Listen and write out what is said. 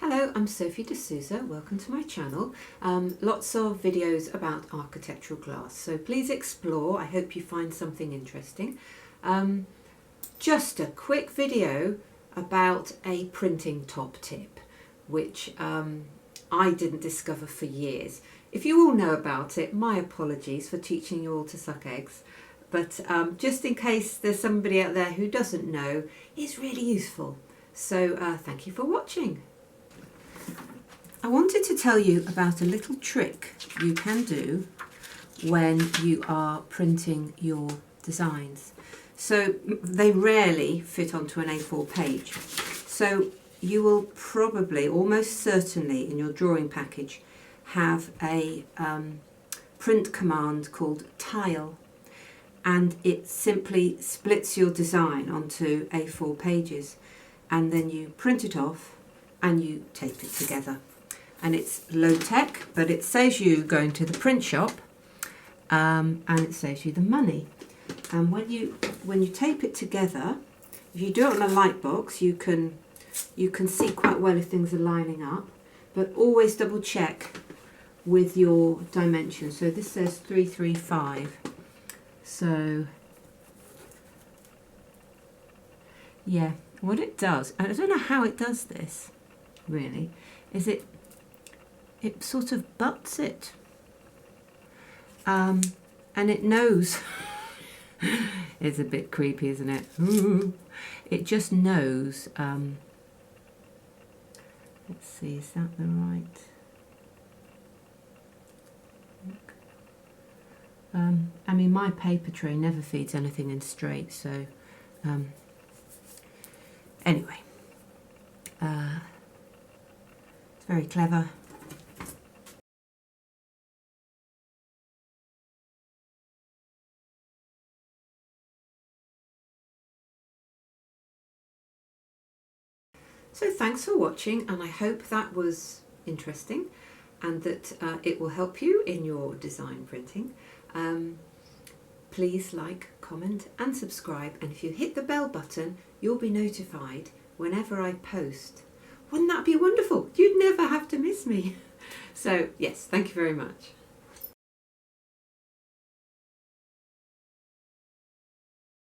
Hello, I'm Sophie D'Souza. Welcome to my channel. Lots of videos about architectural glass, so please explore. I hope you find something interesting. Just a quick video about a printing top tip, which I didn't discover for years. If you all know about it, my apologies for teaching you all to suck eggs, but just in case there's somebody out there who doesn't know, it's really useful. So thank you for watching. I wanted to tell you about a little trick you can do when you are printing your designs. So they rarely fit onto an A4 page. So you will probably, almost certainly in your drawing package, have a print command called tile, and it simply splits your design onto A4 pages, and then you print it off and you tape it together. And it's low tech, but it saves you going to the print shop, and it saves you the money. And when you tape it together, if you do it on a light box, you can see quite well if things are lining up, but always double check with your dimensions. So this says 335. So yeah, what it does, and I don't know how it does this really, is it sort of butts it, and it knows. It's a bit creepy, isn't it? Ooh. It just knows. Let's see, is that the right? I mean, my paper tray never feeds anything in straight, so anyway, it's very clever. So thanks for watching, and I hope that was interesting and that it will help you in your design printing. Please like, comment and subscribe, and if you hit the bell button you'll be notified whenever I post. Wouldn't that be wonderful? You'd never have to miss me. So yes, thank you very much.